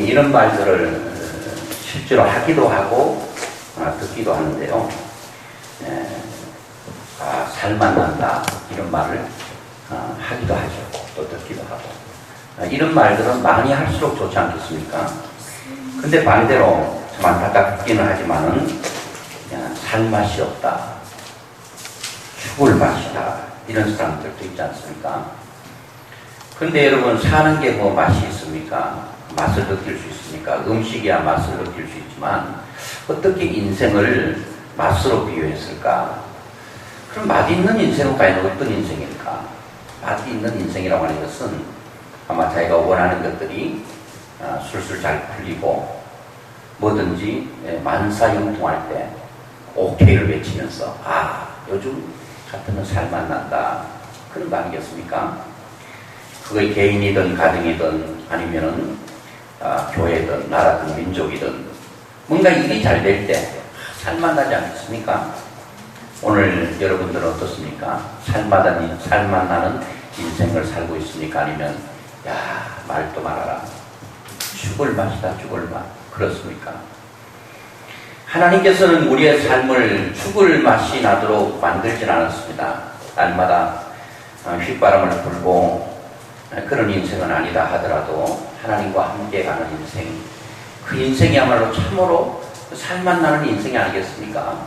이런 말들을 실제로 하기도 하고 듣기도 하는데요. 살만 난다 이런 말을 하기도 하죠. 또 듣기도 하고 이런 말들은 많이 할수록 좋지 않겠습니까? 근데 반대로 좀 안타깝기는 하지만은 살맛이 없다, 죽을 맛이다 이런 사람들도 있지 않습니까? 근데 여러분, 사는 게 뭐 맛이 있습니까? 맛을 느낄 수 있습니까? 음식이야 맛을 느낄 수 있지만 어떻게 인생을 맛으로 비유했을까? 그럼 맛있는 인생은 과연 어떤 인생일까? 맛있는 인생이라고 하는 것은 아마 자기가 원하는 것들이 술술 잘 풀리고 뭐든지 만사형통할 때 오케이를 외치면서 요즘 같으면 살만 난다 그런 거 아니겠습니까? 그게 개인이든 가정이든 아니면은 교회든 나라든 민족이든 뭔가 일이 잘 될 때 살만 나지 않겠습니까? 오늘 여러분들은 어떻습니까? 살만 나는 인생을 살고 있습니까? 아니면 말도 말아라, 죽을 맛이다, 죽을 맛, 그렇습니까? 하나님께서는 우리의 삶을 죽을 맛이 나도록 만들진 않았습니다. 날마다 휘바람을 불고 그런 인생은 아니다 하더라도 하나님과 함께 가는 인생, 그 인생이야말로 참으로 살만 나는 인생이 아니겠습니까?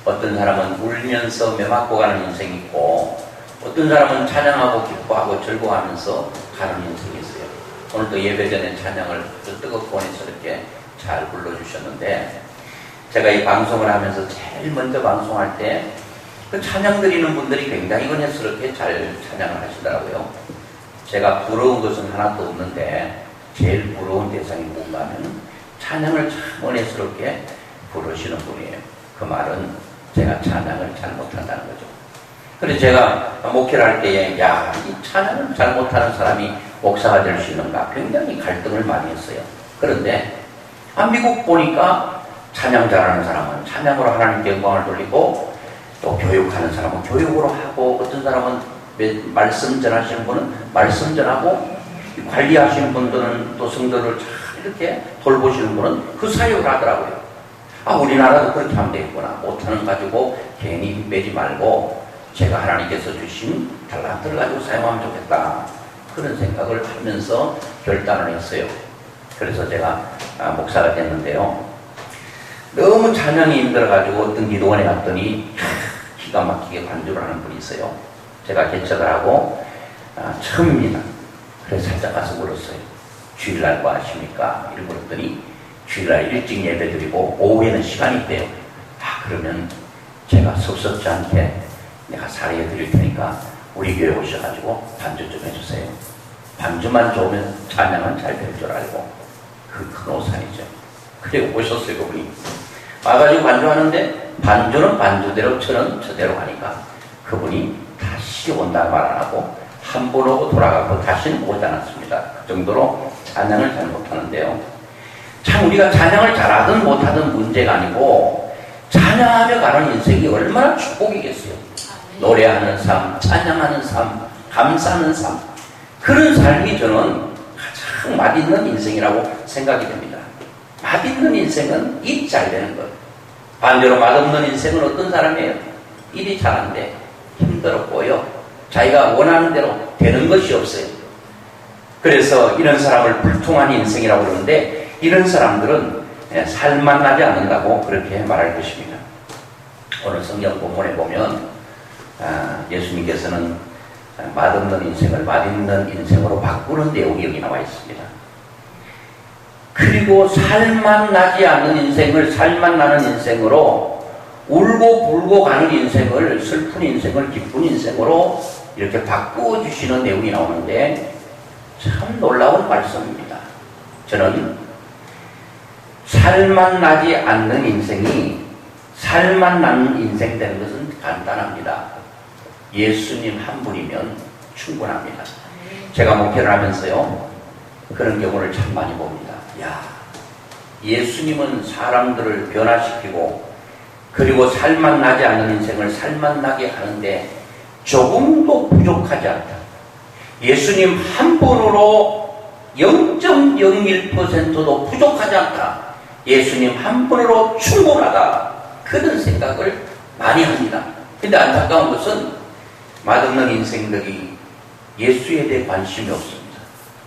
어떤 사람은 울면서 매맞고 가는 인생이 있고 어떤 사람은 찬양하고 기뻐하고 즐거워하면서 가는 인생이 있어요. 오늘도 예배 전에 찬양을 뜨겁고 원해스럽게 잘 불러주셨는데, 제가 이 방송을 하면서 제일 먼저 방송할 때 그 찬양 드리는 분들이 굉장히 원해스럽게 잘 찬양을 하시더라고요. 제가 부러운 것은 하나도 없는데 제일 부러운 대상이 뭔가 하면 찬양을 참 원해스럽게 부르시는 분이에요. 그 말은 제가 찬양을 잘 못한다는 거죠. 그래서 제가 목회를 할 때에 이 찬양을 잘 못하는 사람이 목사가 될 수 있는가 굉장히 갈등을 많이 했어요. 그런데 미국 보니까 찬양 잘하는 사람은 찬양으로 하나님께 영광을 돌리고 또 교육하는 사람은 교육으로 하고 어떤 사람은 말씀 전하시는 분은 말씀 전하고 관리하시는 분들은 또 성도를 잘 이렇게 돌보시는 분은 그 사역을 하더라고요. 우리나라도 그렇게 하면 되겠구나. 못하는 가지고 괜히 힘 빼지 말고 제가 하나님께서 주신 달란트를 가지고 사용하면 좋겠다. 그런 생각을 하면서 결단을 했어요. 그래서 제가 목사가 됐는데요. 너무 찬양이 힘들어가지고 어떤 기도원에 갔더니 기가 막히게 반주를 하는 분이 있어요. 제가 개척을 하고 처음입니다. 그래서 살짝 가서 물었어요. 주일날 뭐 하십니까? 이렇게 물었더니 주일날 일찍 예배 드리고 오후에는 시간이 있대요. 그러면 제가 섭섭지 않게 내가 사례해 드릴 테니까 우리 교회 오셔가지고 반주 좀 해주세요. 반주만 좋으면 찬양은 잘 될 줄 알고 그 큰 오산이죠. 그리고 오셨어요. 그분이 와가지고 반주하는데 반주는 반주대로 저는 저대로 하니까 그분이 다시 온다 말 안 하고 한 번 오고 돌아가고 다시는 오지 않았습니다. 그 정도로 찬양을 잘 못하는데요. 참 우리가 찬양을 잘하든 못하든 문제가 아니고 찬양하며 가는 인생이 얼마나 축복이겠어요. 노래하는 삶, 찬양하는 삶, 감사하는 삶, 그런 삶이 저는 가장 맛있는 인생이라고 생각이 됩니다. 맛있는 인생은 일이 잘 되는 것. 반대로 맛없는 인생은 어떤 사람이에요? 일이 잘 안 돼. 힘들었고요. 자기가 원하는 대로 되는 것이 없어요. 그래서 이런 사람을 불통한 인생이라고 그러는데 이런 사람들은 살만 나지 않는다고 그렇게 말할 것입니다. 오늘 성경 본문에 보면 예수님께서는 맛없는 인생을 맛있는 인생으로 바꾸는 내용이 여기 나와 있습니다. 그리고 살만 나지 않는 인생을 살만 나는 인생으로 울고 불고 가는 인생을 슬픈 인생을 기쁜 인생으로 이렇게 바꾸어 주시는 내용이 나오는데 참 놀라운 말씀입니다. 저는 살만 나지 않는 인생이 살만 나는 인생 되는 것은 간단합니다. 예수님 한 분이면 충분합니다. 제가 목회를 하면서요 그런 경우를 참 많이 봅니다. 예수님은 사람들을 변화시키고 그리고 살만 나지 않는 인생을 살만 나게 하는데 조금도 부족하지 않다. 예수님 한 분으로 0.01%도 부족하지 않다. 예수님 한 분으로 충분하다. 그런 생각을 많이 합니다. 근데 안타까운 것은 맛없는 인생들이 예수에 대해 관심이 없습니다.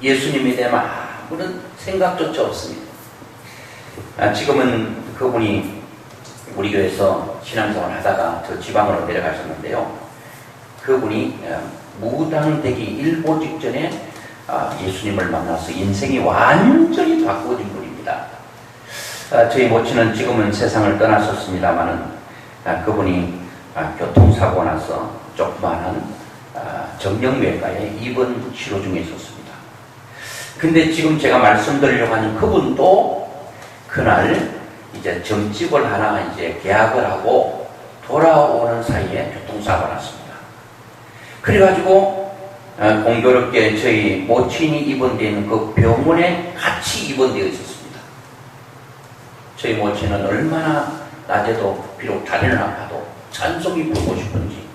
예수님에 대해 아무런 생각조차 없습니다. 지금은 그분이 우리 교회에서 신앙생활 하다가 저 지방으로 내려가셨는데요. 그분이 무당되기 일보 직전에 예수님을 만나서 인생이 완전히 바꿔진 분입니다. 저희 모친은 지금은 세상을 떠나셨습니다마는 그분이 교통사고 나서 조그마한 정형외과에 입원 치료 중에 있었습니다. 근데 지금 제가 말씀드리려고 하는 그분도 그날 이제 점집을 하나 이제 계약을 하고 돌아오는 사이에 교통사고가 났습니다. 그래가지고 공교롭게 저희 모친이 입원되어 있는 그 병원에 같이 입원되어 있었습니다. 저희 모친은 얼마나 낮에도 비록 다리는 아파도 찬송이 부르고 싶은지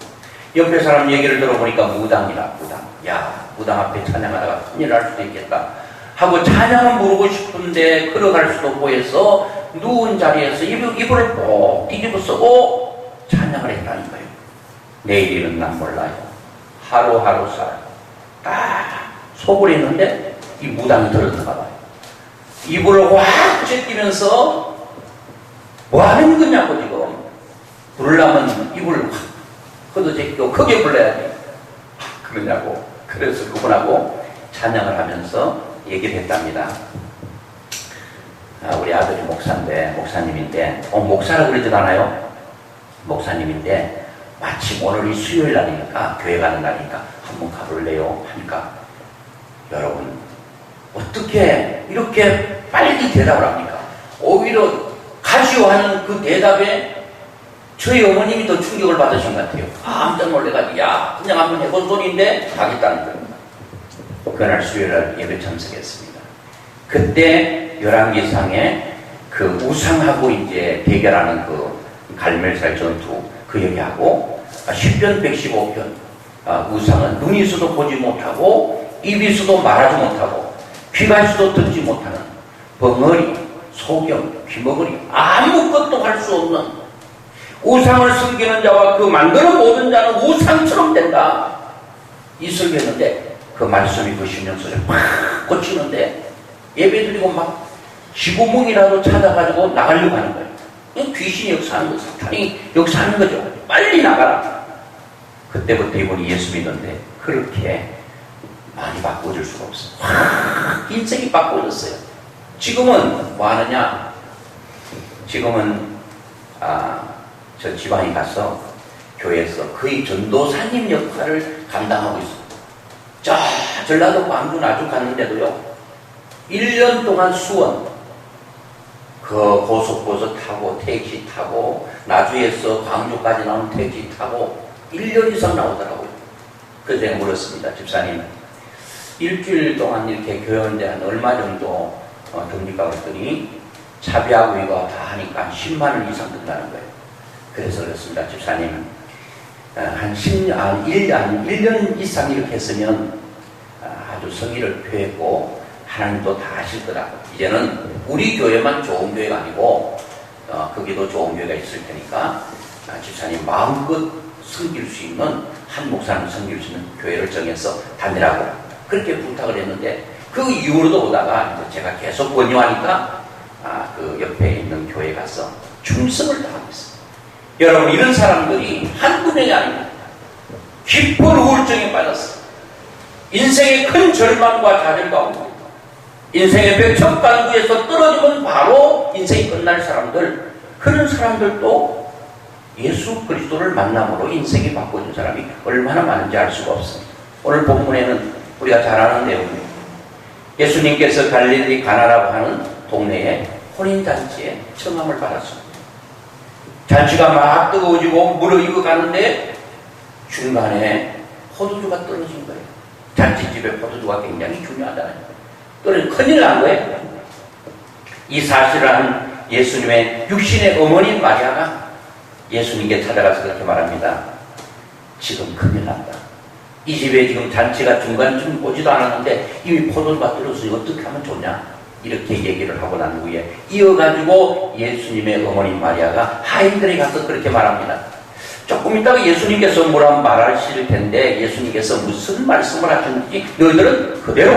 옆에 사람 얘기를 들어보니까 무당이라 무당. 야, 무당 앞에 찬양하다가 큰일 날 수도 있겠다 하고 찬양은 부르고 싶은데 걸어갈 수도 없고 해서 누운 자리에서 이불을 꼭 뒤집어 쓰고 찬양을 했다는 거예요. 내일은 난 몰라요. 하루하루 살아요. 딱 속을 했는데 이 무당이 들었는가 봐요. 이불을 확 제끼면서 뭐 하는 거냐고 지금. 부르려면 이불을 확 걷어제끼고 크게 불러야지. 그러냐고. 그래서 그분하고 찬양을 하면서 얘기를 했답니다. 우리 아들이 목사님인데, 목사라 그러지도 않아요. 목사님인데, 마침 오늘이 수요일 날이니까, 교회 가는 날이니까, 한번 가볼래요? 하니까, 여러분, 어떻게 이렇게 빨리 대답을 합니까? 오히려 가시오 하는 그 대답에 저희 어머님이 더 충격을 받으신 것 같아요. 깜짝 놀래가지고, 야, 그냥 한번 해본 소리인데, 가겠다는 겁니다. 그날 수요일날 예배 참석했습니다. 그때 열왕기상에 그 우상하고 이제 대결하는 그 갈멜살 전투 그 얘기하고 10편 115편 우상은 눈이 있어도 보지 못하고 입이 있어도 말하지 못하고 귀가 있어도 듣지 못하는 벙어리, 소경, 귀머거리 아무것도 할 수 없는 우상을 섬기는 자와 그 만드는 모든 자는 우상처럼 된다. 이 설교했는데 그 말씀이 그 신명소리를 막 꽂히는데 예배드리고 막 지구멍이라도 찾아가지고 나가려고 하는 거예요. 귀신이 역사하는 거예요. 사탄이 역사하는 거죠. 빨리 나가라. 그때부터 이분이 예수 믿는데 그렇게 많이 바꿔줄 수가 없어요. 확 인생이 바꿔졌어요. 지금은 뭐 하느냐? 지금은 저 지방에 가서 교회에서 거의 전도사님 역할을 감당하고 있어요. 자, 전라도 광주 나주 갔는데도요. 1년 동안 수원 그 고속버스 타고 택시 타고 나주에서 광주까지 나오는 택시 타고 1년 이상 나오더라고요. 그래서 제가 물었습니다. 집사님 일주일 동안 이렇게 교회원데 한 얼마 정도 듭니까? 그랬더니 차비하고 이거 다 하니까 10만 원 이상 든다는 거예요. 그래서 그렇습니다. 집사님 한 1년 이상 이렇게 했으면 아주 성의를 표했고 하나님도 다 하실 거다. 이제는 우리 교회만 좋은 교회가 아니고 거기도 좋은 교회가 있을 테니까 집사님 마음껏 섬길 수 있는 한 목사님 섬길 수 있는 교회를 정해서 다니라고 그렇게 부탁을 했는데 그 이후로도 오다가 제가 계속 권유하니까 그 옆에 있는 교회에 가서 충성을 다하고 있습니다. 여러분 이런 사람들이 한두 명이 아닙니다. 깊은 우울증에 빠졌어요. 인생의 큰 절망과 좌절과 옵니다. 인생의 벽척간구에서 떨어지면 바로 인생이 끝날 사람들, 그런 사람들도 예수 그리스도를 만남으로 인생이 바꿔진 사람이 얼마나 많은지 알 수가 없습니다. 오늘 본문에는 우리가 잘 아는 내용입니다. 예수님께서 갈릴리 가나라고 하는 동네에 혼인잔치에 청함을 받았습니다. 잔치가 막 뜨거워지고 무르익어 가는데 중간에 포도주가 떨어진 거예요. 잔치집에 포도주가 굉장히 중요하잖아요. 떨어진 큰일 난 거예요. 이 사실을 아는 예수님의 육신의 어머니 마리아가 예수님께 찾아가서 그렇게 말합니다. 지금 큰일 났다. 이 집에 지금 잔치가 중간쯤 오지도 않았는데 이미 포도주가 떨어졌어요. 어떻게 하면 좋냐? 이렇게 얘기를 하고 난 후에 이어가지고 예수님의 어머니 마리아가 하인들에 가서 그렇게 말합니다. 조금 있다가 예수님께서 뭐라 말하실 텐데 예수님께서 무슨 말씀을 하셨는지 너희들은 그대로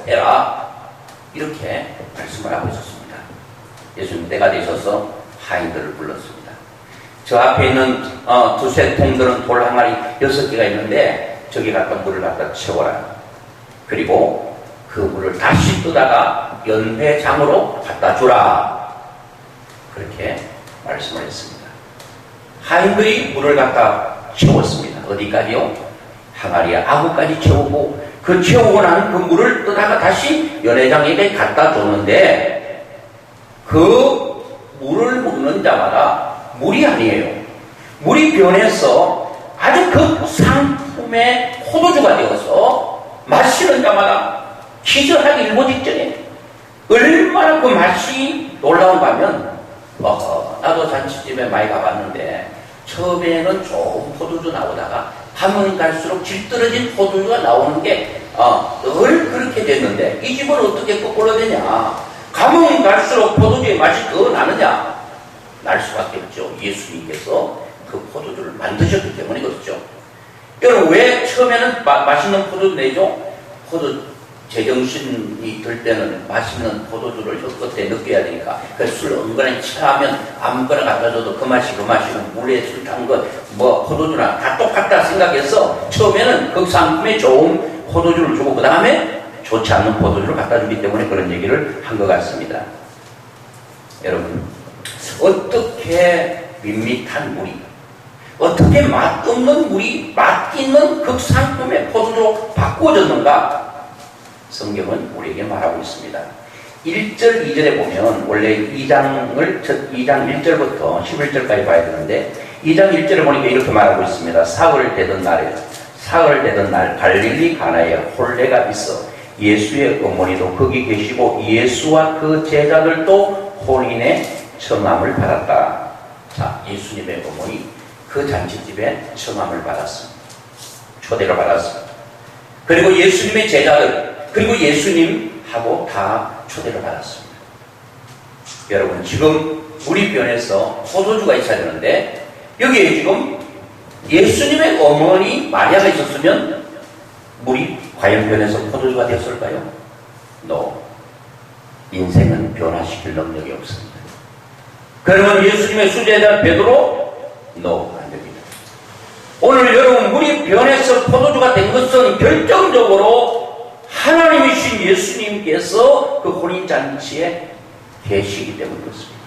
해라. 이렇게 말씀을 하고 있었습니다. 예수님 때가 되셔서 하인들을 불렀습니다. 저 앞에 있는 두세 통들은 돌 항아리 6개가 있는데 저기 갖다 물을 갖다 채워라. 그리고 그 물을 다시 뜨다가 연회장으로 갖다 주라. 그렇게 말씀을 했습니다. 하인들이 물을 갖다 채웠습니다. 어디까지요? 항아리에 아구까지 채우고 그 채우고 난 그 물을 뜨다가 다시 연회장에게 갖다 줬는데 그 물을 먹는 자마다 물이 아니에요. 물이 변해서 아주 그 상품의 포도주가 되어서 마시는 자마다 기절하기 일보 직전에 얼마나 그 맛이 놀라운가 하면 나도 잔치집에 많이 가봤는데 처음에는 좋은 포도주 나오다가 가면 갈수록 질 떨어진 포도주가 나오는 게 늘 그렇게 됐는데 이 집은 어떻게 거꾸로 되냐? 가면 갈수록 포도주의 맛이 더 나느냐? 날 수밖에 없죠. 예수님께서 그 포도주를 만드셨기 때문이거든요. 여러분 왜 처음에는 맛있는 포도주 내죠? 제정신이 들 때는 맛있는 포도주를 혀끝에 느껴야 되니까 그 술 은근히 취하면 아무거나 갖다 줘도 그 맛이고 물에 술 탄 것 뭐 포도주나 다 똑같다 생각해서 처음에는 그 상품에 좋은 포도주를 주고 그 다음에 좋지 않는 포도주를 갖다 주기 때문에 그런 얘기를 한 것 같습니다. 여러분 어떻게 밋밋한 물이 어떻게 맛없는 물이 맛있는 그 상품의 포도주로 바꾸어졌는가? 성경은 우리에게 말하고 있습니다. 1절, 2절에 보면 원래 2장 1절부터 11절까지 봐야 되는데 2장 1절에 보니까 이렇게 말하고 있습니다. 사흘 되던 날 갈릴리 가나에 혼례가 있어 예수의 어머니도 거기 계시고 예수와 그 제자들도 혼인의 청함을 받았다. 자, 예수님의 어머니 그 잔치집에 청함을 받았습니다. 초대를 받았습니다. 그리고 예수님의 제자들 그리고 예수님하고 다 초대를 받았습니다. 여러분 지금 우리 변에서 포도주가 있어야 되는데 여기에 지금 예수님의 어머니 마리아가 있었으면 물이 과연 변해서 포도주가 됐을까요? No. 인생은 변화시킬 능력이 없습니다. 그러면 예수님의 수제자 베드로? No. 안 됩니다. 오늘 여러분 물이 변해서 포도주가 된 것은 결정적으로 하나님이신 예수님께서 그 혼인잔치에 계시기 때문이었습니다.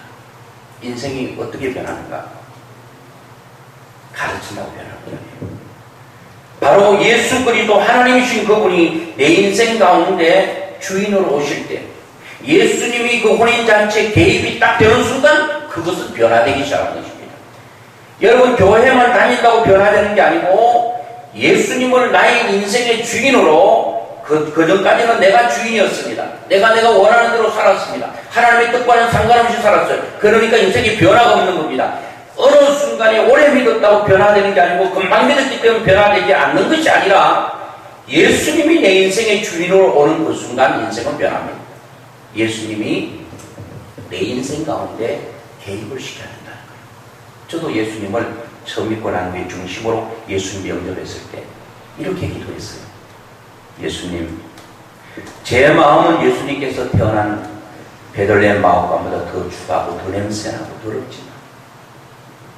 인생이 어떻게 변하는가? 가르친다고 변하는 거예요. 바로 예수 그리스도 하나님이신 그분이 내 인생 가운데 주인으로 오실 때 예수님이 그 혼인잔치에 개입이 딱 되는 순간 그것은 변화되기 시작하는 것입니다. 여러분 교회만 다닌다고 변화되는 게 아니고 예수님을 나의 인생의 주인으로 그 전까지는 내가 주인이었습니다. 내가 원하는 대로 살았습니다. 하나님의 뜻과는 상관없이 살았어요. 그러니까 인생이 변화가 없는 겁니다. 어느 순간에 오래 믿었다고 변화되는 게 아니고 금방 믿었기 때문에 변화되지 않는 것이 아니라 예수님이 내 인생의 주인으로 오는 그 순간 인생은 변합니다. 예수님이 내 인생 가운데 개입을 시켜야 된다는 거예요. 저도 예수님을 처음 믿고 난 후에 중심으로 예수님 영접했을 때 이렇게 기도했어요. 예수님, 제 마음은 예수님께서 태어난 베들레헴 마을보다 더 추하고 더 냄새나고 더럽지만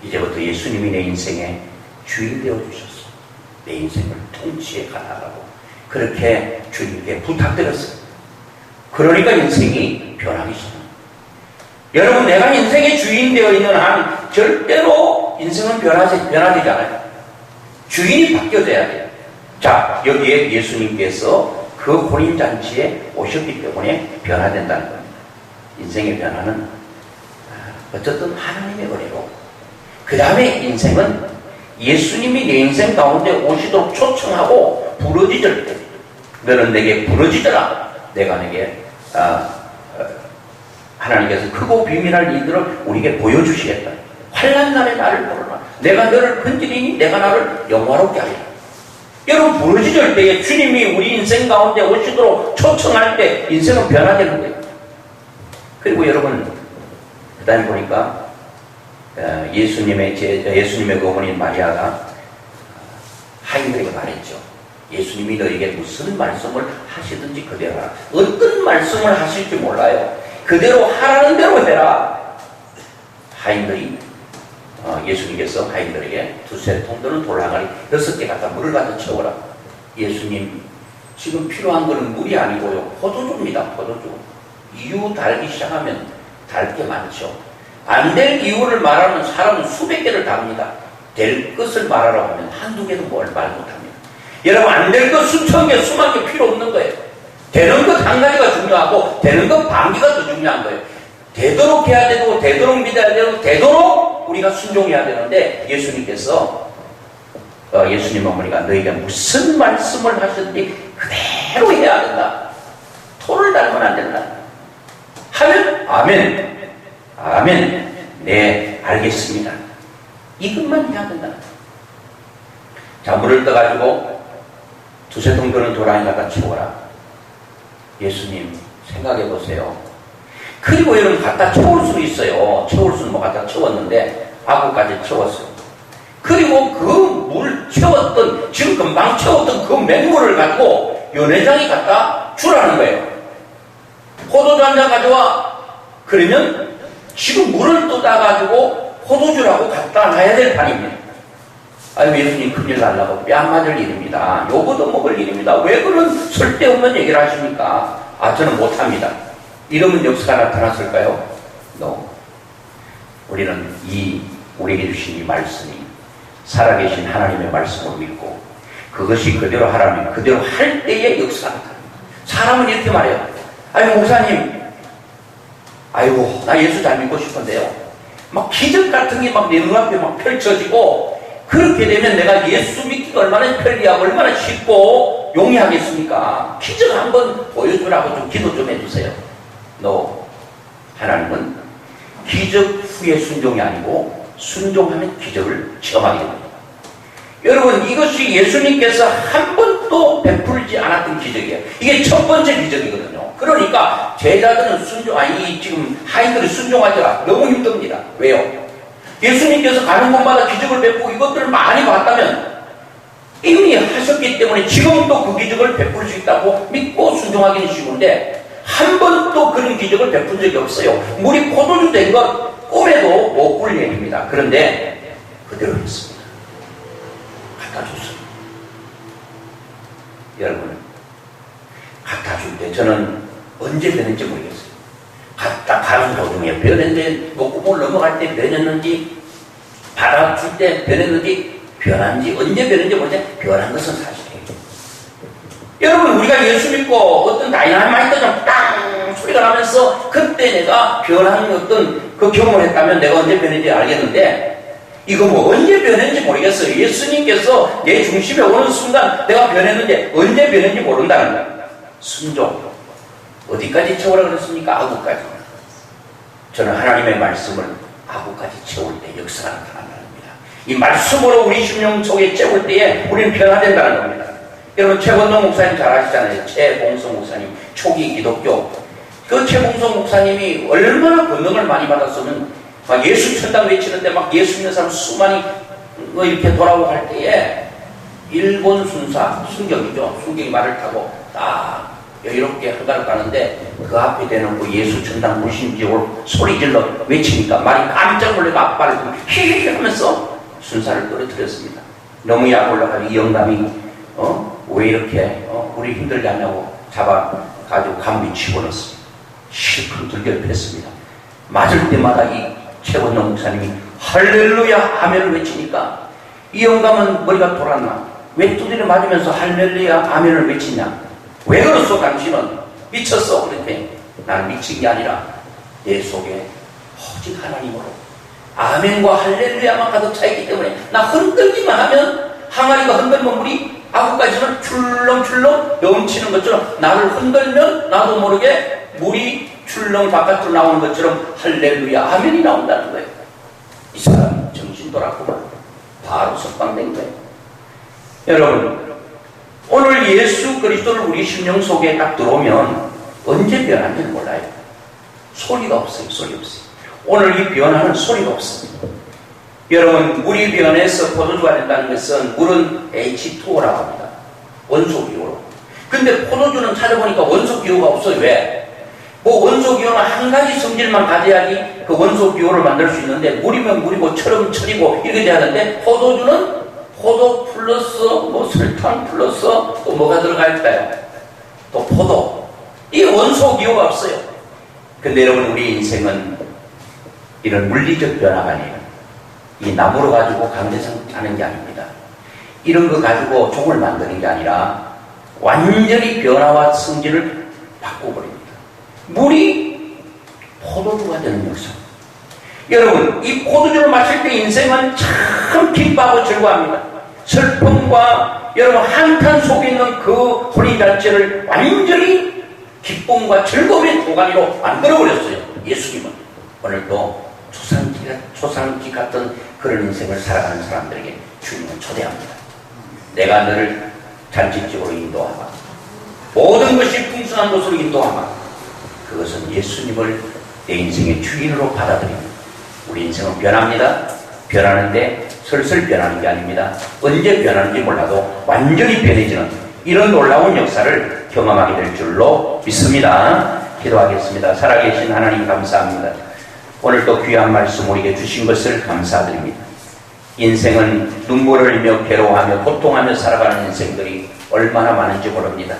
이제부터 예수님이 내 인생의 주인 되어주셔서 내 인생을 통치해 가라고 그렇게 주님께 부탁드렸어요. 그러니까 인생이 변하기 시작합니다. 여러분 내가 인생의 주인 되어 있는 한 절대로 인생은 변하지 않아요. 주인이 바뀌어져야 돼요. 자, 여기에 예수님께서 그 혼인잔치에 오셨기 때문에 변화된다는 겁니다. 인생의 변화는 어쨌든 하나님의 은혜로 그 다음에 인생은 예수님이 내 인생 가운데 오시도록 초청하고 부르짖을 때 너는 내게 부르짖으라. 내가 내게 하나님께서 크고 비밀할 일들을 우리에게 보여주시겠다. 환난 날에 나를 부르라. 내가 너를 건지리니 내가 나를 영화롭게 하리라. 여러분, 부르짖을 때에 주님이 우리 인생 가운데 오시도록 초청할 때 인생은 변화되는 거예요. 그리고 여러분, 그 다음에 보니까 예수님의 그 어머니 마리아가 하인들에게 말했죠. 예수님이 너에게 무슨 말씀을 하시든지 그대로 하라. 어떤 말씀을 하실지 몰라요. 그대로 하라는 대로 해라. 하인들이 예수님께서 하인들에게 2통 되는 돌 항아리 6개 갖다 물을 갖다 채워라. 예수님, 지금 필요한 것은 물이 아니고요, 포도주입니다. 포도주. 이유 달기 시작하면 달 게 많죠. 안 될 이유를 말하는 사람은 수백 개를 답니다. 될 것을 말하라고 하면 한두 개도 말 못합니다. 여러분, 안 될 것 수천 개, 수만 개 필요 없는 거예요. 되는 것 한 가지가 중요하고 되는 것 반 개가 더 중요한 거예요. 되도록 해야 되고 되도록 믿어야 되고 되도록 우리가 순종해야 되는데, 예수님께서 예수님 어머니가 너희가 무슨 말씀을 하셨는지 그대로 해야 된다. 토를 달면 안 된다. 하면 아멘, 아멘, 네, 알겠습니다. 이것만 해야 된다. 자, 물을 떠가지고 2통 되는 돌 안에 갖다 채워라. 예수님, 생각해 보세요. 그리고 여러분, 갖다 채울 수 있어요. 채울 수는 뭐 갖다 채웠는데 아구까지 채웠어요. 그리고 그 물 채웠던, 지금 금방 채웠던 그 맹물을 가지고 연회장이 갖다 주라는 거예요. 포도주 한 잔 가져와. 그러면 지금 물을 떠다가지고 포도주라고 갖다 놔야 될 판입니다. 아유, 예수님 큰일 날라고 뺨 맞을 일입니다. 요거도 먹을 일입니다. 왜 그런 쓸데없는 얘기를 하십니까? 아, 저는 못합니다. 이러면 역사가 나타났을까요? No. 우리는 우리에게 주신 이 말씀이 살아계신 하나님의 말씀을 믿고 그것이 그대로 하라면 그대로 할 때의 역사가 나타납니다. 사람은 이렇게 말해요. 아유, 목사님, 아이고, 나 예수 잘 믿고 싶은데요, 막 기적 같은 게 막 내 눈앞에 막 펼쳐지고, 그렇게 되면 내가 예수 믿기가 얼마나 편리하고 얼마나 쉽고 용이하겠습니까? 기적 한번 보여주라고 좀 기도 좀 해주세요. No. 하나님은 기적 후에 순종이 아니고 순종하면 기적을 체험하게 됩니다. 여러분, 이것이 예수님께서 한 번도 베풀지 않았던 기적이에요. 이게 첫 번째 기적이거든요. 그러니까 제자들은 지금 하인들이 순종하기가 너무 힘듭니다. 왜요? 예수님께서 가는 곳마다 기적을 베푸고 이것들을 많이 봤다면 이미 하셨기 때문에 지금도 그 기적을 베풀 수 있다고 믿고 순종하기는 쉬운데, 한 번도 그런 기적을 베푼 적이 없어요. 물이 포도주 된 것 꿈에도 못 꿀 얘기입니다. 그런데 그대로 했습니다. 갖다 줬습니다. 여러분, 갖다 줄 때 저는 언제 변했는지 모르겠어요. 갖다 가는 도중에 변했는지, 뭐 꿈을 넘어갈 때 변했는지, 받아줄 때 변했는지, 변한지 언제 변했는지 모르겠는데 변한 것은 사실이에요. 여러분, 우리가 예수 믿고 어떤 다이나마이트처럼 땅 소리가 나면서 그때 내가 변한 어떤 그 경험을 했다면 내가 언제 변했는지 알겠는데, 이거 뭐 언제 변했는지 모르겠어요. 예수님께서 내 중심에 오는 순간 내가 변했는데 언제 변했는지 모른다는 거예요. 순종. 어디까지 채우라 그랬습니까? 아구까지. 저는 하나님의 말씀을 아구까지 채울 때 역사가 나타난다는 겁니다. 이 말씀으로 우리 심령 속에 채울 때에 우리는 변화된다는 겁니다. 여러분, 최건동 목사님 잘 아시잖아요. 최봉성 목사님, 초기 기독교. 그 최봉성 목사님이 얼마나 권능을 많이 받았으면 막 예수 천당 외치는데 막 예수 믿는 사람 수많이 이렇게 돌아오고 할 때에 일본 순경이죠. 순경이 말을 타고 딱 여유롭게 한가로 가는데 그 앞에 대놓고 예수 천당 무신지올 소리질러 외치니까 말이 깜짝 놀라고 앞발을 히히히 하면서 순사를 떨어뜨렸습니다. 너무 약 올라가지고 이 영감이 왜 이렇게 우리 힘들게 하냐고 잡아가지고 감비 집어넣었습니다. 실컷 들겨 뺐습니다. 맞을 때마다 이 최건동 목사님이 할렐루야 아멘을 외치니까 이 영감은 머리가 돌았나? 왜 두드려 맞으면서 할렐루야 아멘을 외치냐? 왜 그렇소? 당신은 미쳤어. 그랬더니 나는 미친 게 아니라 내 속에 오직 하나님으로 아멘과 할렐루야만 가득 차있기 때문에 나 흔들기만 하면 항아리가 흔들면 물이 아구까지는 출렁출렁 넘치는 것처럼 나를 흔들면 나도 모르게 물이 출렁 바깥으로 나오는 것처럼 할렐루야 아멘이 나온다는 거예요. 이 사람이 정신 돌았구만. 바로 석방된 거예요. 여러분, 오늘 예수 그리스도를 우리 심령 속에 딱 들어오면 언제 변하는지 몰라요. 소리가 없어요. 소리 없어요. 오늘 이 변화는 소리가 없습니다. 여러분, 물이 변해서 포도주가 된다는 것은 물은 H2O라고 합니다. 원소 기호로. 근데 포도주는 찾아보니까 원소 기호가 없어요. 왜? 뭐 원소 기호는 한 가지 성질만 가져야지 그 원소 기호를 만들 수 있는데, 물이면 물이고 철이면 철이고 이렇게 돼야 하는데, 포도주는 포도 플러스 뭐 설탕 플러스 또 뭐가 들어갈까요? 또 포도. 이 원소 기호가 없어요. 근데 여러분, 우리 인생은 이런 물리적 변화가 아니에요. 이 나무로 가지고 강대상 하는 게 아닙니다. 이런 거 가지고 종을 만드는 게 아니라 완전히 변화와 성질을 바꿔버립니다. 물이 포도주가 되는 역사. 여러분, 이 포도주를 마실 때 인생은 참 기뻐하고 즐거워합니다. 슬픔과 여러분 한탄 속에 있는 그 혼인 자체를 완전히 기쁨과 즐거움의 도가니로 만들어버렸어요. 예수님은 오늘도 초상기 같은 그런 인생을 살아가는 사람들에게 주님은 초대합니다. 내가 너를 잔치집으로 인도하마, 모든 것이 풍성한 곳으로 인도하마. 그것은 예수님을 내 인생의 주인으로 받아들입니다. 우리 인생은 변합니다. 변하는데 슬슬 변하는 게 아닙니다. 언제 변하는지 몰라도 완전히 변해지는 이런 놀라운 역사를 경험하게 될 줄로 믿습니다. 기도하겠습니다. 살아계신 하나님 감사합니다. 오늘도 귀한 말씀 우리에게 주신 것을 감사드립니다. 인생은 눈물을 흘리며 괴로워하며 고통하며 살아가는 인생들이 얼마나 많은지 모릅니다.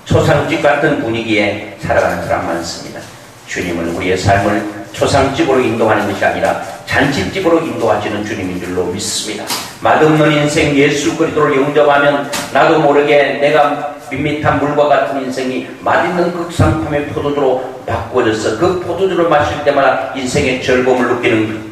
초상집 같은 분위기에 살아가는 사람 많습니다. 주님은 우리의 삶을 초상집으로 인도하는 것이 아니라 잔치집으로 인도하시는 주님인 줄로 믿습니다. 맛없는 인생 예수 그리스도를 영접하면 나도 모르게 내가 밋밋한 물과 같은 인생이 맛있는 극상품의 포도주로 바꾸어져서 그 포도주를 마실 때마다 인생의 즐거움을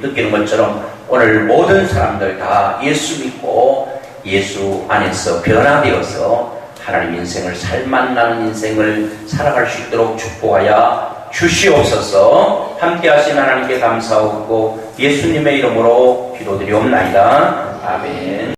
느끼는 것처럼 오늘 모든 사람들 다 예수 믿고 예수 안에서 변화되어서 하나님 인생을 살맛나는 인생을 살아갈 수 있도록 축복하여 주시옵소서. 함께 하신 하나님께 감사하고 예수님의 이름으로 기도드리옵나이다. 아멘.